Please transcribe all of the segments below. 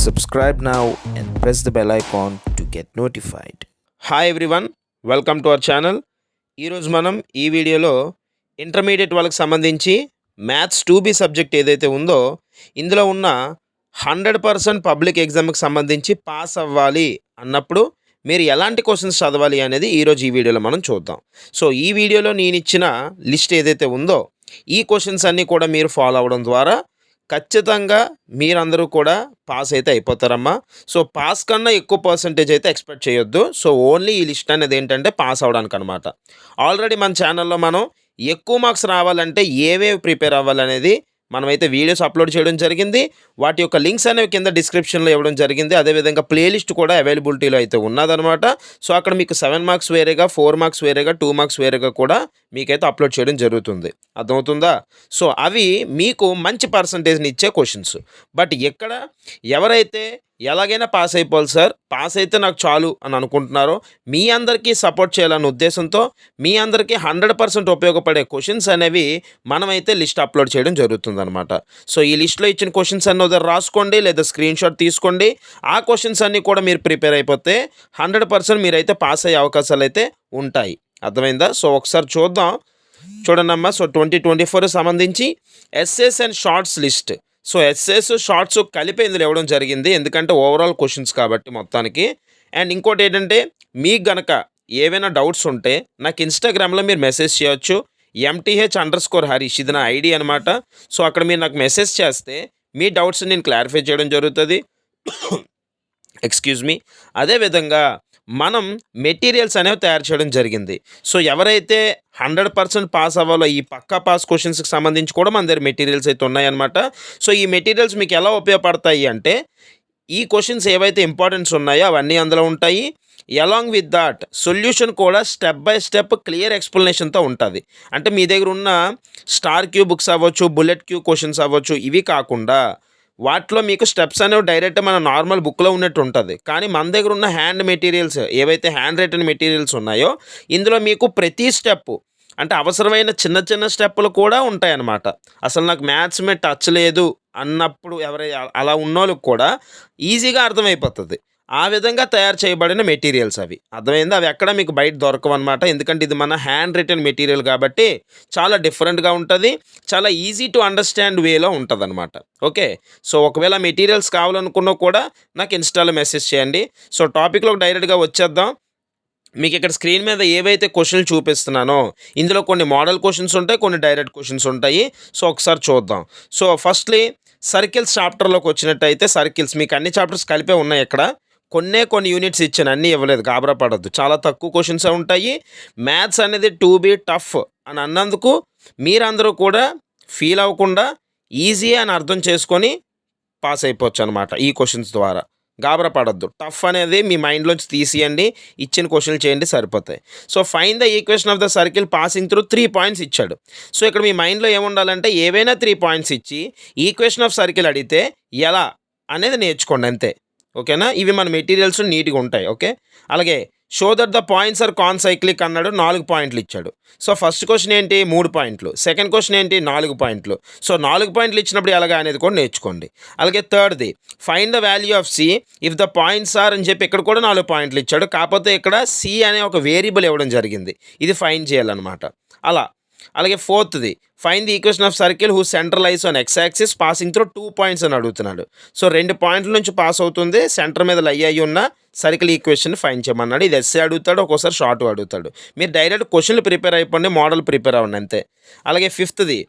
Subscribe now and press the bell icon to get notified. Hi everyone, welcome to our channel. ఈరోజు మనం ఈ వీడియోలో intermediate వాళ్ళకి సంబంధించి మ్యాథ్స్ 2B సబ్జెక్ట్ ఏదైతే ఉందో ఇందులో ఉన్న 100% పబ్లిక్ ఎగ్జామ్కి సంబంధించి పాస్ అవ్వాలి అన్నప్పుడు మీరు ఎలాంటి క్వశ్చన్స్ చదవాలి అనేది ఈరోజు ఈ వీడియోలో మనం చూద్దాం. సో ఈ వీడియోలో నేను ఇచ్చిన లిస్ట్ ఏదైతే ఉందో ఈ క్వశ్చన్స్ అన్నీ కూడా మీరు ఫాలో అవ్వడం ద్వారా ఖచ్చితంగా మీరందరూ కూడా పాస్ అయితే అయిపోతారమ్మా. సో పాస్ కన్నా ఎక్కువ పర్సంటేజ్ అయితే ఎక్స్పెక్ట్ చేయొద్దు. సో ఓన్లీ ఈ లిస్ట్ అనేది ఏంటంటే పాస్ అవ్వడానికి అనమాట. ఆల్రెడీ మన ఛానల్లో మనం ఎక్కువ మార్క్స్ రావాలంటే ఏవేవి ప్రిపేర్ అవ్వాలనేది మనమైతే వీడియోస్ అప్లోడ్ చేయడం జరిగింది. వాటి యొక్క లింక్స్ అనేవి కింద డిస్క్రిప్షన్లో ఇవ్వడం జరిగింది. అదేవిధంగా ప్లేలిస్ట్ కూడా అవైలబిలిటీలో అయితే ఉన్నదనమాట. సో అక్కడ మీకు 7 మార్క్స్ వేరేగా, 4 మార్క్స్ వేరేగా, 2 మార్క్స్ వేరేగా కూడా మీకైతే అప్లోడ్ చేయడం జరుగుతుంది. అర్థమవుతుందా? సో అవి మీకు మంచి పర్సంటేజ్ని ఇచ్చే క్వశ్చన్స్. బట్ ఎక్కడ ఎవరైతే ఎలాగైనా పాస్ అయిపోవాలి సార్, పాస్ అయితే నాకు చాలు అని అనుకుంటున్నారో మీ అందరికీ సపోర్ట్ చేయాలన్న ఉద్దేశంతో మీ అందరికీ 100% ఉపయోగపడే క్వశ్చన్స్ అనేవి మనమైతే లిస్ట్ అప్లోడ్ చేయడం జరుగుతుందన్నమాట. సో ఈ లిస్ట్లో ఇచ్చిన క్వశ్చన్స్ అన్ని ఒకసారి రాసుకోండి లేదా స్క్రీన్ షాట్ తీసుకోండి. ఆ క్వశ్చన్స్ అన్నీ కూడా మీరు ప్రిపేర్ అయిపోతే 100% మీరైతే పాస్ అయ్యే అవకాశాలు అయితే ఉంటాయి. అర్థమైందా? సో ఒకసారి చూద్దాం. చూడండమ్మా. సో 2024 సంబంధించి SS and shorts list. So SS shorts కలిపి ఇందులో ఇవ్వడం జరిగింది, ఎందుకంటే ఓవరాల్ క్వశ్చన్స్ కాబట్టి మొత్తానికి. అండ్ ఇంకోటి ఏంటంటే మీకు గనక ఏవైనా డౌట్స్ ఉంటే నాకు ఇన్స్టాగ్రామ్లో మీరు మెసేజ్ చేయొచ్చు. MTH_హరీష్ ఇది నా ఐడి అనమాట. సో అక్కడ మీరు నాకు మెసేజ్ చేస్తే మీ డౌట్స్ నేను క్లారిఫై చేయడం జరుగుతుంది. Excuse me. అదేవిధంగా మనం మెటీరియల్స్ అనేవి తయారు చేయడం జరిగింది. సో ఎవరైతే 100% పాస్ అవ్వాలో ఈ పక్కా పాస్ క్వశ్చన్స్కి సంబంధించి కూడా మన దగ్గర మెటీరియల్స్ అయితే ఉన్నాయన్నమాట. సో ఈ మెటీరియల్స్ మీకు ఎలా ఉపయోగపడతాయి అంటే ఈ క్వశ్చన్స్ ఏవైతే ఇంపార్టెన్స్ ఉన్నాయో అవన్నీ అందులో ఉంటాయి. అలాంగ్ విత్ దాట్ సొల్యూషన్ కూడా స్టెప్ బై స్టెప్ క్లియర్ ఎక్స్ప్లెనేషన్తో ఉంటుంది. అంటే మీ దగ్గర ఉన్న స్టార్ క్యూ బుక్స్ అవ్వచ్చు, బుల్లెట్ క్యూ క్వశ్చన్స్ అవ్వచ్చు, ఇవి కాకుండా వాటిలో మీకు స్టెప్స్ అనేవి డైరెక్ట్ మన నార్మల్ బుక్లో ఉన్నట్టు ఉంటుంది. కానీ మన దగ్గర ఉన్న హ్యాండ్ మెటీరియల్స్ ఏవైతే హ్యాండ్ రిటన్ మెటీరియల్స్ ఉన్నాయో ఇందులో మీకు ప్రతి స్టెప్ అంటే అవసరమైన చిన్న చిన్న స్టెప్పులు కూడా ఉంటాయన్నమాట. అసలు నాకు మ్యాథ్స్ మీద టచ్ లేదు అన్నప్పుడు అలా ఉన్నోళ్ళకి కూడా ఈజీగా అర్థమైపోతుంది. ఆ విధంగా తయారు చేయబడిన మెటీరియల్స్ అవి. అర్థమైంది? అవి ఎక్కడ మీకు బయట దొరకవు అనమాట. ఎందుకంటే ఇది మన హ్యాండ్ రిటన్ మెటీరియల్ కాబట్టి చాలా డిఫరెంట్గా ఉంటుంది. చాలా ఈజీ టు అండర్స్టాండ్ వేలో ఉంటుంది అనమాట. ఓకే. సో ఒకవేళ మెటీరియల్స్ కావాలనుకున్నా కూడా నాకు ఇన్స్టాలో మెసేజ్ చేయండి. సో టాపిక్లోకి డైరెక్ట్గా వచ్చేద్దాం. మీకు ఇక్కడ స్క్రీన్ మీద ఏవైతే క్వశ్చన్లు చూపిస్తున్నానో ఇందులో కొన్ని మోడల్ క్వశ్చన్స్ ఉంటాయి, కొన్ని డైరెక్ట్ క్వశ్చన్స్ ఉంటాయి. సో ఒకసారి చూద్దాం. సో ఫస్ట్లీ సర్కిల్స్ చాప్టర్లోకి వచ్చినట్టయితే సర్కిల్స్ మీకు అన్ని చాప్టర్స్ కలిపే ఉన్నాయి. ఇక్కడ కొన్ని యూనిట్స్ ఇచ్చాను, అన్నీ ఇవ్వలేదు. గాబరా పడద్దు, చాలా తక్కువ క్వశ్చన్స్ ఉంటాయి. మ్యాథ్స్ అనేది 2B టఫ్ అని అన్నందుకు మీరందరూ కూడా ఫీల్ అవ్వకుండా ఈజీ అని అర్థం చేసుకొని పాస్ అయిపోవచ్చు అనమాట ఈ క్వశ్చన్స్ ద్వారా. గాబరా పడద్దు. టఫ్ అనేది మీ మైండ్లోంచి తీసియండి, ఇచ్చిన క్వశ్చన్లు చేయండి, సరిపోతాయి. So find the equation of the circle passing through 3 points ఇచ్చాడు. సో ఇక్కడ మీ మైండ్లో ఏముండాలంటే ఏవైనా 3 పాయింట్స్ ఇచ్చి ఈక్వేషన్ ఆఫ్ సర్కిల్ అడిగితే ఎలా అనేది నేర్చుకోండి అంతే. ఓకేనా? ఇవి మన మెటీరియల్స్ నీట్గా ఉంటాయి. ఓకే. అలాగే show that the points are concyclic అన్నాడు. 4 పాయింట్లు ఇచ్చాడు. సో ఫస్ట్ క్వశ్చన్ ఏంటి? 3 పాయింట్లు. సెకండ్ క్వశ్చన్ ఏంటి? 4 పాయింట్లు. సో 4 పాయింట్లు ఇచ్చినప్పుడు ఎలాగా అనేది కూడా నేర్చుకోండి. అలాగే థర్డ్ది find the value of C if the points are అని చెప్పి ఇక్కడ కూడా 4 పాయింట్లు ఇచ్చాడు. కాకపోతే ఇక్కడ సి అనే ఒక వేరియబుల్ ఇవ్వడం జరిగింది. ఇది ఫైండ్ చేయాలన్నమాట. అలాగే ఫోర్త్ది find the equation of circle who centre lies on x axis passing through 2 points అని అడుగుతున్నాడు. సో 2 పాయింట్ల నుంచి పాస్ అవుతుంది, సెంటర్ మీద లై అయ్యి ఉన్న సర్కిల్ ఈక్వేషన్ ఫైండ్ చేయమన్నాడు. ఇది ఎస్ఏ అడుగుతాడు, ఒక్కోసారి షార్ట్ అడుగుతాడు. మీరు డైరెక్ట్ క్వశ్చన్లు ప్రిపేర్ అయిపోండి, మోడల్ ప్రిపేర్ అవ్వండి అంతే. అలాగే ఫిఫ్త్ది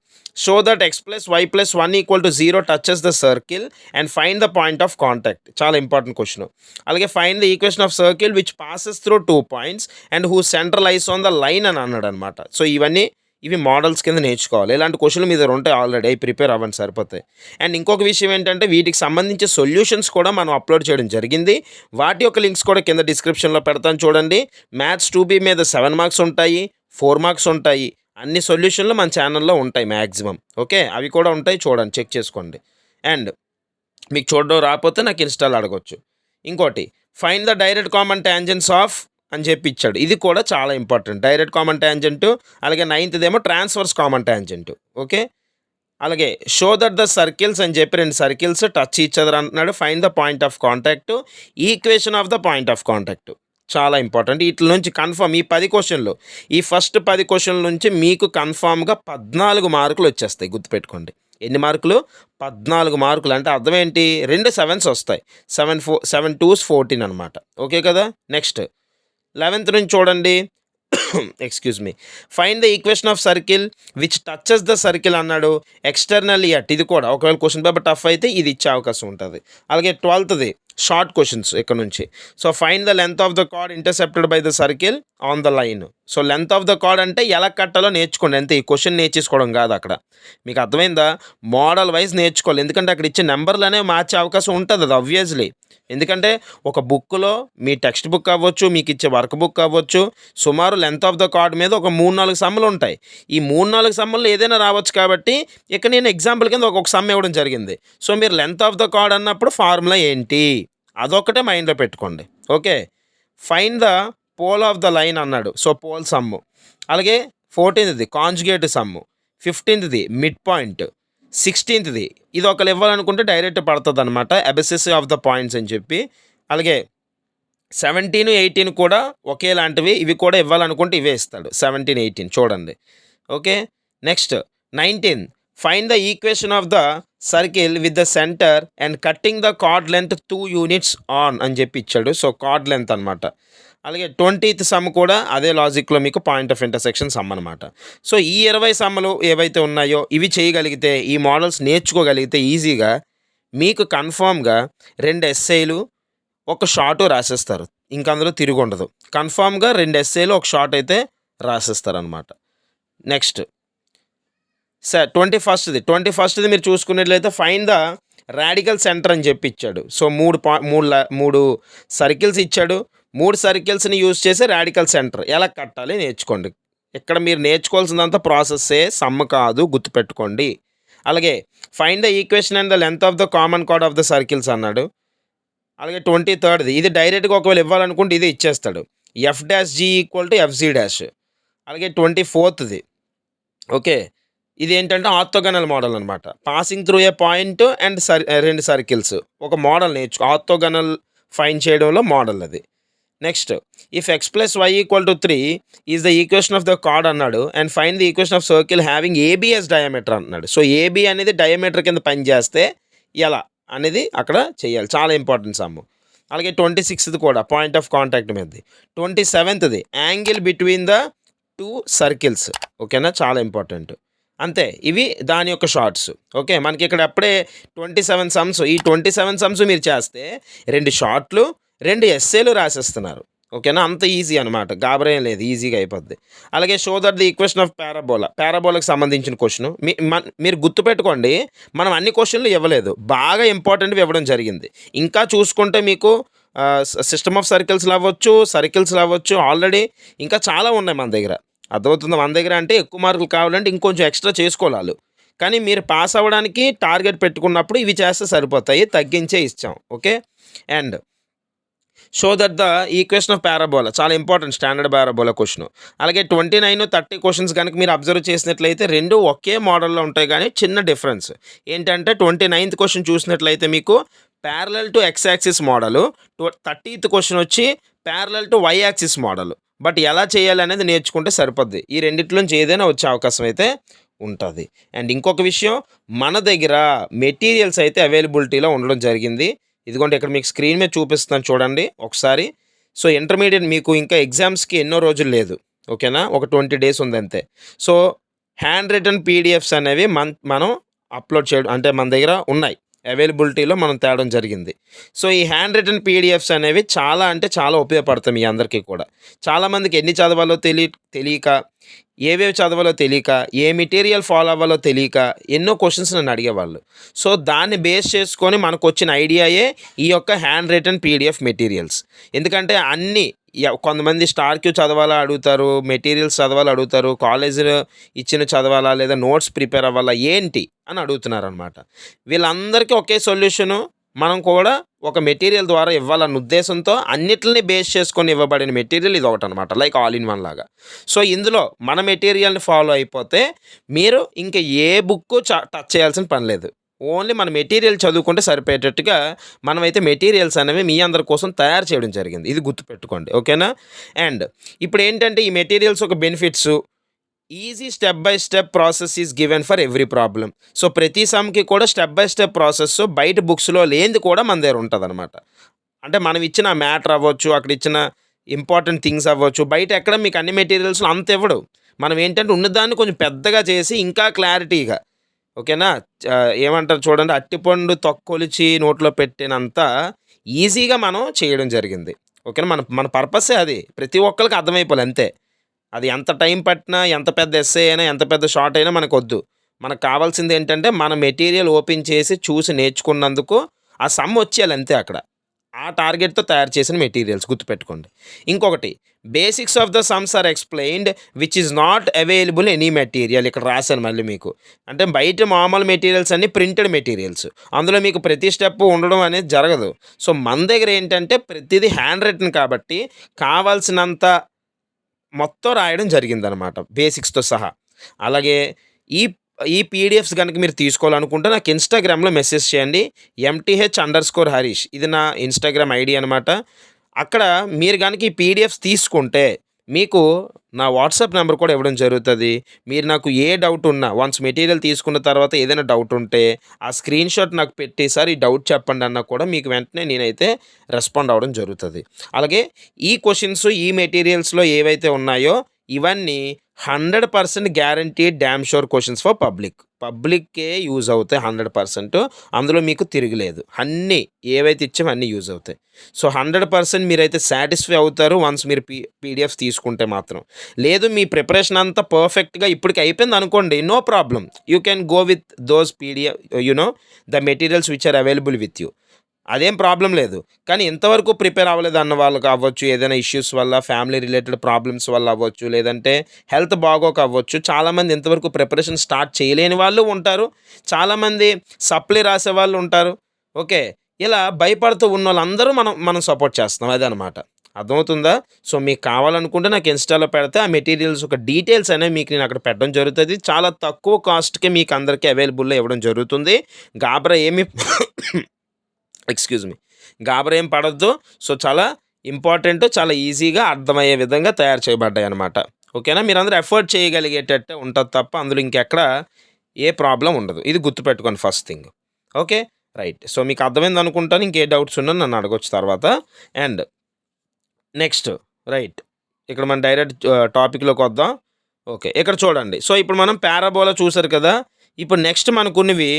show that x + y + 1 = 0 touches the circle and find the point of contact. చాలా ఇంపార్టెంట్ క్వశ్చన్. అలాగే find the equation of circle which passes through 2 points and who centre lies on the line అని అన్నాడు అనమాట. So ఇవి models కింద నేర్చుకోవాలి. ఇలాంటి క్వశ్చన్లు మీ దగ్గర ఉంటాయి ఆల్రెడీ, అవి ప్రిపేర్ అవ్వండి, సరిపోతాయి. అండ్ ఇంకొక విషయం ఏంటంటే వీటికి సంబంధించి సొల్యూషన్స్ కూడా మనం అప్లోడ్ చేయడం జరిగింది. వాటి యొక్క లింక్స్ కూడా కింద డిస్క్రిప్షన్లో పెడతాను చూడండి. మ్యాథ్స్ 2B మీద 7 మార్క్స్ ఉంటాయి, 4 మార్క్స్ ఉంటాయి. అన్ని సొల్యూషన్లు మన ఛానల్లో ఉంటాయి మ్యాక్సిమం. ఓకే. అవి కూడా ఉంటాయి, చూడండి, చెక్ చేసుకోండి. అండ్ మీకు చూడడం రాకపోతే నాకు ఇన్స్టాల్ అడగొచ్చు. ఇంకోటి find the direct common tangents of అని చెప్పి ఇచ్చాడు. ఇది కూడా చాలా ఇంపార్టెంట్. Direct common tangent. అలాగే 9th transverse common tangent. Okay. అలాగే షో దట్ ద సర్కిల్స్ అని చెప్పి 2 సర్కిల్స్ టచ్ ఈచ్ అదర్ అంటున్నాడు. Find the point of contact, equation of the point of contact. చాలా ఇంపార్టెంట్. వీటి నుంచి కన్ఫర్మ్ ఈ 10 క్వశ్చన్లు, ఈ ఫస్ట్ 10 క్వశ్చన్ల నుంచి మీకు కన్ఫామ్గా 14 మార్కులు వచ్చేస్తాయి. గుర్తుపెట్టుకోండి. ఎన్ని మార్కులు? 14 మార్కులు. అంటే అర్థం ఏంటి? 2 7s వస్తాయి. 7 2s 14 అనమాట. ఓకే కదా. నెక్స్ట్ 11th నుంచి చూడండి. Excuse me. Find the equation of circle which touches the circle అన్నాడు. ఎక్స్టర్నల్లీ అట్, ఇది కూడా ఒకవేళ క్వశ్చన్ పేపర్ టఫ్ అయితే ఇది ఇచ్చే అవకాశం ఉంటుంది. అలాగే 12th షార్ట్ క్వశ్చన్స్ ఇక్కడ నుంచి. So find the length of the card intercepted by the circle on the line. So length of the card అంటే ఎలా కట్టాలో నేర్చుకోండి అంతే. ఈ క్వశ్చన్ నేర్చేసుకోవడం కాదు అక్కడ. మీకు అర్థమైందా? మోడల్ వైజ్ నేర్చుకోవాలి. ఎందుకంటే అక్కడ ఇచ్చే నెంబర్లు అనేవి మార్చే అవకాశం ఉంటుంది అది ఆబ్వియస్లీ. ఎందుకంటే ఒక బుక్లో మీ టెక్స్ట్ బుక్ అవ్వచ్చు, మీకు ఇచ్చే వర్క్ బుక్ అవ్వచ్చు, సుమారు లెంత్ ఆఫ్ ద కార్డ్ మీద ఒక 3-4 సమ్ములు ఉంటాయి. ఈ 3-4 సమ్ముల్లో ఏదైనా రావచ్చు కాబట్టి ఇక్కడ నేను ఎగ్జాంపుల్ కింద ఒక్కొక్క సమ్ ఇవ్వడం జరిగింది. సో మీరు లెంత్ ఆఫ్ ద కార్డ్ అన్నప్పుడు ఫార్ములా ఏంటి అదొక్కటే మైండ్లో పెట్టుకోండి. Okay. Find the pole of the line అన్నాడు. So pole sum. అలాగే 14th conjugate sum, 15th mid point, 16th ఇది ఒకరు ఇవ్వాలనుకుంటే డైరెక్ట్ పడుతుంది అనమాట, అబెసిస్ ఆఫ్ ద పాయింట్స్ అని చెప్పి. అలాగే 17, 18 కూడా ఒకేలాంటివి. ఇవి కూడా ఇవ్వాలనుకుంటే ఇవే ఇస్తాడు. 17, 18 చూడండి. Okay. Next 19 find the equation of the circle with the centre and cutting the card length 2 units on అని చెప్పి ఇచ్చాడు. సో కార్డ్ లెంత్ అనమాట. అలాగే 20th సమ్ కూడా అదే లాజిక్లో మీకు పాయింట్ ఆఫ్ ఇంటర్సెక్షన్ సమ్ అనమాట. సో ఈ 20 సమ్ములు ఏవైతే ఉన్నాయో ఇవి చేయగలిగితే, ఈ మోడల్స్ నేర్చుకోగలిగితే ఈజీగా మీకు కన్ఫామ్గా 2 ఎస్సేలు 1 షార్టు రాసేస్తారు. ఇంక అందులో తిరిగి ఉండదు. కన్ఫామ్గా 2 ఎస్సేలు 1 షార్ట్ అయితే రాసేస్తారనమాట. నెక్స్ట్ 21st మీరు చూసుకున్నట్లయితే ఫైండ్ ద రాడికల్ సెంటర్ అని చెప్పి ఇచ్చాడు. సో 3 సర్కిల్స్ ఇచ్చాడు. 3 సర్కిల్స్ని యూజ్ చేసి రాడికల్ సెంటర్ ఎలా కట్టాలి నేర్చుకోండి. ఇక్కడ మీరు నేర్చుకోవాల్సిందంతా ప్రాసెస్సే, సమ్ కాదు, గుర్తుపెట్టుకోండి. అలాగే find the equation and the length of the common card of the circles అన్నాడు. అలాగే 23rd ఇది డైరెక్ట్గా ఒకవేళ ఇవ్వాలనుకుంటే ఇది ఇచ్చేస్తాడు. F'(G) = FC'. అలాగే 24th ఓకే, ఇది ఏంటంటే ఆర్థోగనల్ మోడల్ అనమాట. Passing through a point and 2 circles ఒక మోడల్ ఆర్థోగనల్ ఫైండ్ చేయడంలో మోడల్ అది. Next if x + y = 3 is the equation of the chord అన్నాడు. And find the equation of circle having AB as diameter అన్నాడు. So AB అనేది diameter కింద పనిచేస్తే ఎలా అనేది అక్కడ చేయాలి. చాలా ఇంపార్టెంట్ సమ్. అలాగే 26th కూడా పాయింట్ ఆఫ్ కాంటాక్ట్ మీదది. 27th angle between the 2 circles. ఓకేనా, చాలా ఇంపార్టెంట్. అంతే, ఇవి దాని యొక్క షార్ట్స్. ఓకే, మనకి ఇక్కడ అప్పుడే 27 సమ్స్. ఈ 27 సమ్స్ మీరు చేస్తే 2 షార్ట్లు 2 ఎస్సేలు రాసేస్తున్నారు. ఓకేనా, అంత ఈజీ అనమాట, గాబరేం లేదు, ఈజీగా అయిపోద్ది. అలాగే show that the equation of పారాబోలాకి సంబంధించిన క్వశ్చన్ మీరు గుర్తుపెట్టుకోండి. మనం అన్ని క్వశ్చన్లు ఇవ్వలేదు, బాగా ఇంపార్టెంట్వి ఇవ్వడం జరిగింది. ఇంకా చూసుకుంటే మీకు సిస్టమ్ ఆఫ్ సర్కిల్స్లో అవ్వచ్చు, సర్కిల్స్లో అవ్వచ్చు, ఆల్రెడీ ఇంకా చాలా ఉన్నాయి మన దగ్గర. అర్థమవుతుంది? మన దగ్గర అంటే ఎక్కువ మార్కులు కావాలంటే ఇంకొంచెం ఎక్స్ట్రా చేసుకోవాలి. కానీ మీరు పాస్ అవ్వడానికి టార్గెట్ పెట్టుకున్నప్పుడు ఇవి చేస్తే సరిపోతాయి, తగ్గించే ఇచ్చాం. Okay. And show that the equation of parabola చాలా ఇంపార్టెంట్, స్టాండర్డ్ పారాబోలా క్వశ్చన్. అలాగే 29, 30 క్వశ్చన్స్ కనుక మీరు అబ్జర్వ్ చేసినట్లయితే 2 ఒకే మోడల్లో ఉంటాయి, కానీ చిన్న డిఫరెన్స్ ఏంటంటే 29th క్వశ్చన్ చూసినట్లయితే మీకు parallel to x axis model, 30th question వచ్చి parallel to y axis model. But ఎలా చేయాలి అనేది నేర్చుకుంటే సరిపోద్ది. ఈ రెండిట్లోంచి ఏదైనా వచ్చే అవకాశం అయితే ఉంటుంది. అండ్ ఇంకొక విషయం, మన దగ్గర మెటీరియల్స్ అయితే అవైలబిలిటీలో ఉండడం జరిగింది. ఇదిగోండి ఇక్కడ మీకు స్క్రీన్ మీద చూపిస్తున్నాను చూడండి ఒకసారి. సో ఇంటర్మీడియట్ మీకు ఇంకా ఎగ్జామ్స్కి ఎన్నో రోజులు లేదు. ఓకేనా, ఒక 20 days ఉంది అంతే. సో హ్యాండ్ రిటర్న్ PDFs అనేవి మనం అప్లోడ్ చేయడం అంటే మన దగ్గర ఉన్నాయి, అవైలబిలిటీలో మనం తేవడం జరిగింది. సో ఈ హ్యాండ్ రిటర్న్ PDFs అనేవి చాలా అంటే చాలా ఉపయోగపడతాయి మీ అందరికీ కూడా. చాలామందికి ఎన్ని చదవాలో తెలియక, ఏవేవి చదవాలో తెలియక, ఏ మెటీరియల్ ఫాలో అవ్వాలో తెలియక ఎన్నో క్వశ్చన్స్ నన్ను అడిగేవాళ్ళు. సో దాన్ని బేస్ చేసుకొని మనకు వచ్చిన ఐడియాయే ఈ యొక్క హ్యాండ్ రిటర్న్ PDF మెటీరియల్స్. ఎందుకంటే కొంతమంది స్టార్ క్యూ చదవాలా అడుగుతారు, మెటీరియల్స్ చదవాలా అడుగుతారు, కాలేజీలో ఇచ్చిన చదవాలా లేదా నోట్స్ ప్రిపేర్ అవ్వాలా ఏంటి అని అడుగుతున్నారు అనమాట. వీళ్ళందరికీ ఒకే సొల్యూషను మనం కూడా ఒక మెటీరియల్ ద్వారా ఇవ్వాలన్న ఉద్దేశంతో అన్నిటిని బేస్ చేసుకొని ఇవ్వబడిన మెటీరియల్ ఇది ఒకటనమాట. లైక్ ఆల్ ఇన్ వన్ లాగా. సో ఇందులో మన మెటీరియల్ని ఫాలో అయిపోతే మీరు ఇంకా ఏ బుక్ టచ్ చేయాల్సిన పని లేదు. ఓన్లీ మన మెటీరియల్ చదువుకుంటే సరిపోయేటట్టుగా మనమైతే మెటీరియల్స్ అనేవి మీ అందరి కోసం తయారు చేయడం జరిగింది. ఇది గుర్తుపెట్టుకోండి. ఓకేనా? అండ్ ఇప్పుడు ఏంటంటే ఈ మెటీరియల్స్ ఒక benefits easy step by step process is given for every problem. So ప్రతి సమ్కి కూడా స్టెప్ బై స్టెప్ ప్రాసెస్ బయట బుక్స్లో లేనిది కూడా మన దగ్గర ఉంటుందన్నమాట. అంటే మనం ఇచ్చిన మ్యాటర్ అవ్వచ్చు, అక్కడ ఇచ్చిన ఇంపార్టెంట్ థింగ్స్ అవ్వచ్చు, బయట ఎక్కడ మీకు అన్ని మెటీరియల్స్లో అంత ఇవ్వడు. మనం ఏంటంటే ఉన్నదాన్ని కొంచెం పెద్దగా చేసి ఇంకా క్లారిటీగా, ఓకేనా, ఏమంటారు చూడండి, అట్టిపండు తొక్కొలిచి నోట్లో పెట్టినంత ఈజీగా మనం చేయడం జరిగింది. ఓకేనా? మన మన పర్పసే అది. ప్రతి ఒక్కరికి అర్థమైపోవాలి అంతే. అది ఎంత టైం పట్టినా, ఎంత పెద్ద ఎస్సే అయినా, ఎంత పెద్ద షార్ట్ అయినా మనకొద్దు. మనకు కావాల్సింది ఏంటంటే మన మెటీరియల్ ఓపెన్ చేసి చూసి నేర్చుకున్నందుకు ఆ సమ్ వచ్చేయాలి అంతే అక్కడ. ఆ టార్గెట్‌తో తయారు చేసిన మెటీరియల్స్ గుర్తుపెట్టుకోండి. ఇంకొకటి, basics of the sums are explained which is not available any material. ఇక్కడ రాశాను మళ్ళీ మీకు. అంటే బయట మామూలు మెటీరియల్స్ అన్నీ ప్రింటెడ్ మెటీరియల్స్. అందులో మీకు ప్రతి స్టెప్ ఉండడం అనేది జరగదు. సో మన దగ్గర ఏంటంటే ప్రతిదీ హ్యాండ్ రిటెన్ కాబట్టి కావాల్సినంత మొత్తం రాయడం జరిగిందనమాట బేసిక్స్‌తో సహా. అలాగే ఈ ఈ పీడిఎఫ్స్ గనుక మీరు తీసుకోవాలనుకుంటే నాకు ఇన్‌స్టాగ్రామ్‌లో మెసేజ్ చేయండి. MTH_హరీష్ ఇది నా ఇన్‌స్టాగ్రామ్ ఐడీ అనమాట. అక్కడ మీరు గనుక ఈ పీడిఎఫ్స్ తీసుకుంటే మీకు నా వాట్సాప్ నెంబర్ కూడా ఇవ్వడం జరుగుతది. మీరు నాకు ఏ డౌట్ ఉన్నా వన్స్ మెటీరియల్ తీసుకున్న తర్వాత ఏదైనా డౌట్ ఉంటే ఆ స్క్రీన్‌షాట్ నాకు పెట్టి సార్ ఈ డౌట్ చెప్పండి అన్నా కూడా మీకు వెంటనే నేనైతే రెస్పాండ్ అవ్వడం జరుగుతది. అలాగే ఈ క్వెషన్స్ ఈ మెటీరియల్స్‌లో ఏవైతే ఉన్నాయో ఇవన్నీ 100% guaranteed damn sure questions for public. పబ్లిక్‌కే యూజ్ అవుతాయి 100%. అందులో మీకు తిరుగులేదు. అన్నీ ఏవైతే ఇచ్చామో అన్నీ యూజ్ అవుతాయి. సో 100% మీరైతే సాటిస్ఫై అవుతారు వన్స్ మీరు పీడిఎఫ్స్ తీసుకుంటే మాత్రం. లేదు మీ ప్రిపరేషన్ అంతా పర్ఫెక్ట్‌గా ఇప్పటికి అయిపోయింది అనుకోండి, no problem. You can go with those PDF the materials which are available with you. అదేం ప్రాబ్లం లేదు. కానీ ఇంతవరకు ప్రిపేర్ అవ్వలేదు అన్న వాళ్ళు కావచ్చు, ఏదైనా ఇష్యూస్ వల్ల, ఫ్యామిలీ రిలేటెడ్ ప్రాబ్లమ్స్ వల్ల అవ్వచ్చు, లేదంటే హెల్త్ బాగోక అవ్వచ్చు. చాలామంది ఇంతవరకు ప్రిపరేషన్ స్టార్ట్ చేయలేని వాళ్ళు ఉంటారు. చాలామంది సప్లీ రాసేవాళ్ళు ఉంటారు. ఓకే. ఇలా భయపడుతూ ఉన్నోళ్ళందరూ మనం సపోర్ట్ చేస్తున్నాం. అదనమాట. అర్థమవుతుందా? సో మీకు కావాలనుకుంటే నాకు ఇన్‌స్టాలో పెడితే ఆ మెటీరియల్స్ ఒక డీటెయిల్స్ అనేవి మీకు నేను అక్కడ పెట్టడం జరుగుతది. చాలా తక్కువ కాస్ట్‌కే మీకు అందరికీ అవైలబుల్‌లో ఇవ్వడం జరుగుతుంది. గాబరా ఏమి ఎక్స్‌క్యూజ్ మీ. గాబరా ఏం పడొద్దు. సో చాలా ఇంపార్టెంట్, చాలా ఈజీగా అర్థమయ్యే విధంగా తయారు చేయబడ్డాయన్నమాట. ఓకేనా? మీరందరూ ఎఫర్ట్ చేయగలిగేటట్టే ఉంటది తప్ప అందులో ఇంకెక్కడ ఏ ప్రాబ్లమ్ ఉండదు. ఇది గుర్తుపెట్టుకోండి first thing. Okay. Right. So మీకు అర్థమైంది అనుకుంటాను. ఇంకే డౌట్స్ ఉన్నా నన్ను అడగొచ్చు తర్వాత. And next right. ఇక్కడ మనం డైరెక్ట్ టాపిక్‌లోకి వద్దాం. ఓకే. ఇక్కడ చూడండి. సో ఇప్పుడు మనం పారాబోలా చూసారు కదా! ఇప్పుడు నెక్స్ట్ మనకున్నవి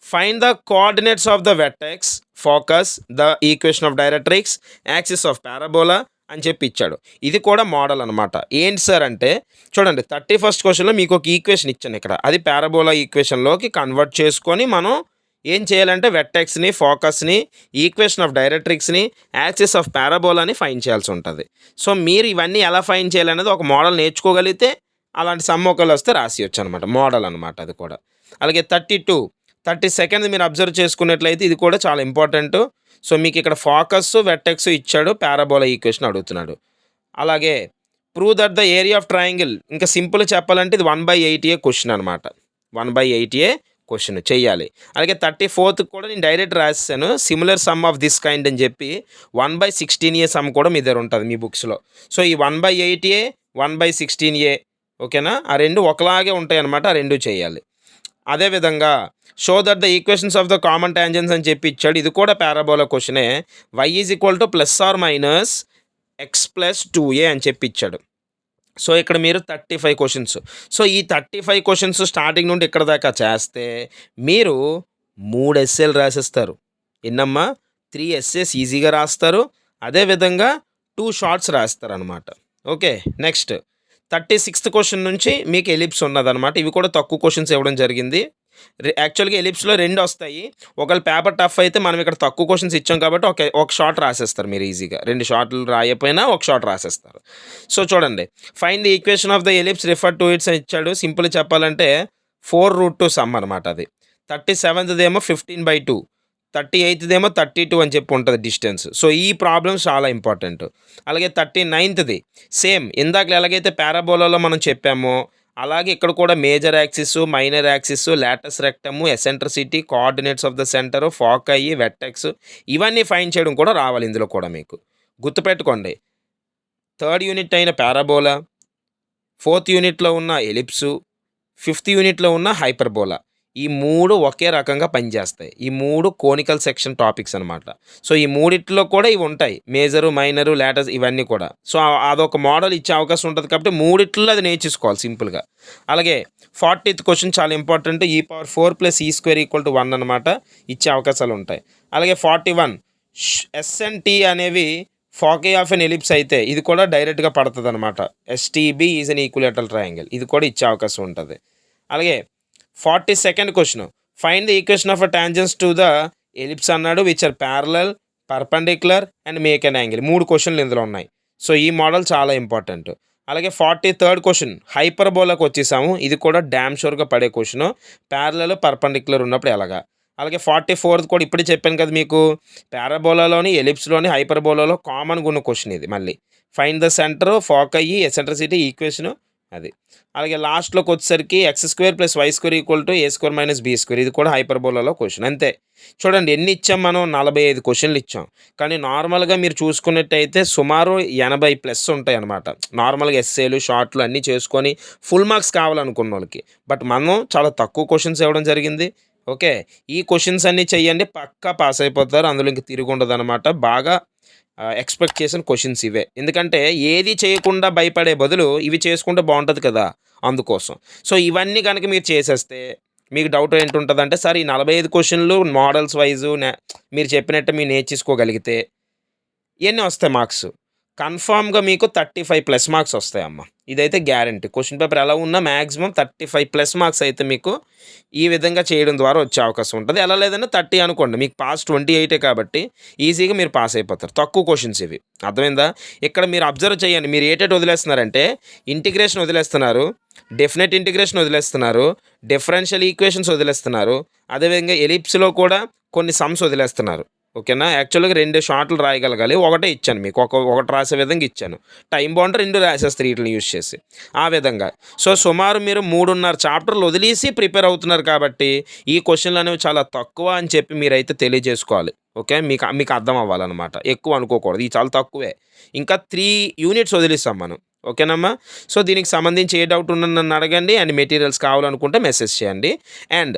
find the coordinates of the vertex, focus, the equation of directrix, axis of parabola అని చెప్పి ఇచ్చాడు. ఇది కూడా మోడల్ అనమాట. ఏంటి సార్ అంటే చూడండి 31st క్వెషన్‌లో మీకు ఒక ఈక్వేషన్ ఇచ్చాను ఇక్కడ. అది పారాబోలా ఈక్వేషన్‌లోకి కన్వర్ట్ చేసుకొని మనం ఏం చేయాలంటే వెర్టెక్స్‌ని, ఫోకస్‌ని, ఈక్వేషన్ ఆఫ్ డైరెక్ట్రిక్స్‌ని, యాక్సిస్ ఆఫ్ పారాబోలాని ఫైండ్ చేయాల్సి ఉంటది. సో మీరు ఇవన్నీ ఎలా ఫైండ్ చేయాలనేది ఒక మోడల్ నేర్చుకోగలిగితే అలాంటి సమ్ ఒకవేళ వస్తే రాసియొచ్చు అనమాట. మోడల్ అనమాట అది కూడా. అలాగే 32 మీరు అబ్జర్వ్ చేసుకున్నట్లయితే ఇది కూడా చాలా ఇంపార్టెంట్. సో మీకు ఇక్కడ ఫోకస్, వెర్టెక్స్ ఇచ్చాడు. పారాబోలా ఈక్వేషన్ అడుగుతున్నాడు. అలాగే prove that the area of triangle, ఇంకా సింపుల్‌గా చెప్పాలంటే ఇది 1/8 క్వెషన్ అనమాట. 1/8 క్వెషన్ చెయ్యాలి. అలాగే 34th కూడా నేను డైరెక్ట్ రాసేసాను. Similar sum of this kind అని చెప్పి 1/16 సమ్ కూడా మీ దగ్గర ఉంటది మీ బుక్స్‌లో. సో ఈ 1/8 1/16 ఓకేనా? ఆ 2 ఒకలాగే ఉంటాయన్నమాట. ఆ 2 చేయాలి. అదేవిధంగా show that the equations of the common tangents అని చెప్పి ఇచ్చాడు. ఇది కూడా పారాబోలా క్వెషనే. y ± x + 2a అని చెప్పి ఇచ్చాడు. సో ఇక్కడ మీరు 35 క్వెషన్స్. సో ఈ 35 క్వెషన్స్ స్టార్టింగ్ నుండి ఇక్కడ దాకా చేస్తే మీరు 3 ఎస్సేలు రాసేస్తారు. ఎన్నమ్మా? 3 ఎస్సేస్ ఈజీగా రాస్తారు. అదేవిధంగా 2 షార్ట్స్ రాస్తారనమాట. ఓకే. నెక్స్ట్ 36th క్వెషన్ నుంచి మీకు ఎలిప్స్ ఉన్నదనమాట. ఇవి కూడా తక్కువ క్వెషన్స్ ఇవ్వడం జరిగింది. యాక్చువల్‌గా ఎలిప్స్‌లో 2 వస్తాయి. ఒకవేళ పేపర్ టఫ్ అయితే మనం ఇక్కడ తక్కువ క్వెషన్స్ ఇచ్చాం కాబట్టి ఒక షార్ట్ రాసేస్తారు మీరు ఈజీగా. 2 షార్ట్‌లు రాయకపోయినా ఒక షార్ట్ రాసేస్తారు. సో చూడండి. Find the equation of the ellipse refer to it's అని ఇచ్చాడు. సింపుల్‌గా చెప్పాలంటే 4√2 సమ్ అనమాట అది. 37th 15/2, 38దేమో 32 అని చెప్పి ఉంటుంది డిస్టెన్స్. సో, ఈ ప్రాబ్లమ్స్ చాలా ఇంపార్టెంట్. అలాగే 39ది సేమ్ ఇందాకల ఎలాగైతే పారాబోలాలో మనం చెప్పామో, అలాగే ఇక్కడ కూడా major axis, minor axis, latus rectum, eccentricity, coordinates of the centre, foci, vertex ఇవన్నీ ఫైండ్ చేయడం కూడా రావాలి ఇందులో కూడా మీకు. గుర్తుపెట్టుకోండి. థర్డ్ యూనిట్ అయిన పారాబోలా, ఫోర్త్ యూనిట్‌లో ఉన్న ఎలిప్సు, ఫిఫ్త్ యూనిట్‌లో ఉన్న హైపర్బోలా. ఈ 3 ఒకే రకంగా పనిచేస్తాయి. ఈ 3 కోనికల్ సెక్షన్ టాపిక్స్ అనమాట. సో, ఈ మూడిట్లో కూడా ఇవి ఉంటాయి. మేజరు, మైనరు, లాటస్ ఇవన్నీ కూడా. సో, అదొక మోడల్ ఇచ్చే అవకాశం ఉంటది కాబట్టి మూడిట్లో అది నేర్చేసుకోవాలి సింపుల్‌గా. అలాగే 40th క్వెషన్ చాలా ఇంపార్టెంట్. e⁴ + e² = 1 అనమాట. ఇచ్చే అవకాశాలుంటాయి. అలాగే 41 ఎస్ అండ్ టీ అనేవి ఫోకై ఆఫ్ ఎన్ ఎలిప్స్ అయితే ఇది కూడా డైరెక్ట్‌గా పడతదనమాట. STB is an equilateral triangle. ఇది కూడా ఇచ్చే అవకాశం ఉంటది. అలాగే 42nd question find the equation of a tangents to the ellipse అన్నాడు which are parallel, perpendicular and make an angle. 3 క్వెషన్‌లు ఇందులో ఉన్నాయి. సో, ఈ మోడల్ చాలా ఇంపార్టెంట్. అలాగే 43rd క్వెషన్ హైపర్బోలాకి వచ్చేసాము. ఇది కూడా డామ్ షూర్‌గా పడే క్వెషను. ప్యారలల్, పర్పెండిక్యులర్ ఉన్నప్పుడు ఎలాగా. అలాగే 44th కూడా ఇప్పుడే చెప్పాను కదా మీకు. పారాబోలాలోని, ఎలిప్స్‌లోని, హైపర్బోలాలో కామన్‌గా ఉన్న క్వెషన్ ఇది మళ్ళీ. Find the centre, foci, eccentricity equation అది. అలాగే లాస్ట్‌లోకి వచ్చేసరికి x² + y² = a² - b². ఇది కూడా హైపర్బోలాలో క్వెషన్ అంతే. చూడండి ఎన్ని ఇచ్చాం మనం 45 క్వెషన్‌లు ఇచ్చాం. కానీ నార్మల్‌గా మీరు చూసుకున్నట్టయితే సుమారు 80+ ఉంటాయన్నమాట. నార్మల్‌గా ఎస్సేలు, షార్ట్‌లు అన్నీ చేసుకొని ఫుల్ మార్క్స్ కావాలనుకున్నోళ్ళకి. బట్ మనం చాలా తక్కువ క్వెషన్స్ ఇవ్వడం జరిగింది. ఓకే. ఈ క్వెషన్స్ అన్నీ చెయ్యండి పక్కా పాస్ అయిపోతారు. అందులో ఇంక తిరుగుండదనమాట. బాగా ఎక్స్‌పెక్ట్ చేసిన క్వెషన్స్ ఇవే. ఎందుకంటే ఏది చేయకుండా భయపడే బదులు ఇవి చేసుకుంటే బావుంటది కదా! అందుకోసం. సో, ఇవన్నీ గనక మీరు చేసేస్తే మీకు డౌట్ ఏంటుంటదంటే సార్ ఈ 45 క్వెషన్‌లు మోడల్స్ వైసు మీరు చెప్పినట్టు మీరు నేర్చేసుకోగలిగితే ఎన్ని వస్తాయి మార్క్స్? కన్ఫర్మ్‌గా మీకు 35+ మార్క్స్ వస్తాయమ్మా. ఇదైతే గ్యారంటీ. క్వెషన్ పేపర్ ఎలా ఉన్నా మాక్సిమం 35+ మార్క్స్ అయితే మీకు ఈ విధంగా చేయడం ద్వారా వచ్చే అవకాశం ఉంటది. ఎలా లేదన్నా 30 అనుకోండి. మీకు పాస్ 28 కాబట్టి ఈజీగా మీరు పాస్ అయిపోతారు. తక్కువ క్వెషన్స్ ఇవి. అర్థమైందా? ఇక్కడ మీరు అబ్జర్వ్ చేయండి. మీరు ఏటేటి వదిలేస్తున్నారంటే ఇంటిగ్రేషన్ వదిలేస్తున్నారు, డెఫినెట్ ఇంటిగ్రేషన్ వదిలేస్తున్నారు, డిఫరెన్షియల్ ఈక్వేషన్స్ వదిలేస్తున్నారు. అదేవిధంగా ఎలిప్స్‌లో కూడా కొన్ని సమ్స్ వదిలేస్తున్నారు. ఓకేనా? యాక్చువల్‌గా 2 షార్ట్‌లు రాయగలగాలి. ఒకటే ఇచ్చాను మీకు. ఒకటి రాసే విధంగా ఇచ్చాను. టైం బాగుంటే 2 రాసేస్తారు వీటిని యూజ్ చేసి. ఆ విధంగా. సో, సుమారు మీరు 3.5 చాప్టర్లు వదిలేసి ప్రిపేర్ అవుతున్నారు కాబట్టి ఈ క్వెషన్‌లు అనేవి చాలా తక్కువ అని చెప్పి మీరైతే తెలియజేసుకోవాలి. ఓకే. మీకు అర్థం అవ్వాలన్నమాట. ఎక్కువ అనుకోకూడదు. ఇవి చాలా తక్కువే. ఇంకా 3 యూనిట్స్ వదిలేసాం మనం. ఓకేనమ్మా. సో, దీనికి సంబంధించి ఏ డౌట్ ఉన్నా నన్ను అడగండి. అండ్ మెటీరియల్స్ కావాలనుకుంటే మెసేజ్ చేయండి. అండ్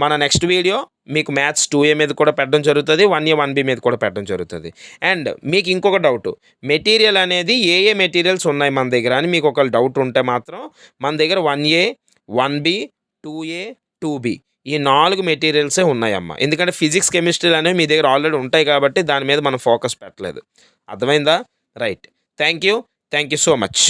మన నెక్స్ట్ వీడియో మీకు మ్యాథ్స్ 2A మీద కూడా పెట్టడం జరుగుతుంది. 1A, 1B మీద కూడా పెట్టడం జరుగుతుంది. అండ్ మీకు ఇంకొక డౌటు మెటీరియల్ అనేది ఏ మెటీరియల్స్ ఉన్నాయి మన దగ్గర అని మీకు ఒక డౌట్ ఉంటే మాత్రం మన దగ్గర 1A, 1B, 2A, 2B ఈ 4 మెటీరియల్సే ఉన్నాయమ్మా. ఎందుకంటే ఫిజిక్స్, కెమిస్ట్రీలు అనేవి మీ దగ్గర ఆల్రెడీ ఉంటాయి కాబట్టి దాని మీద మనం ఫోకస్ పెట్టలేదు. అర్థమైందా? Right. Thank you so much.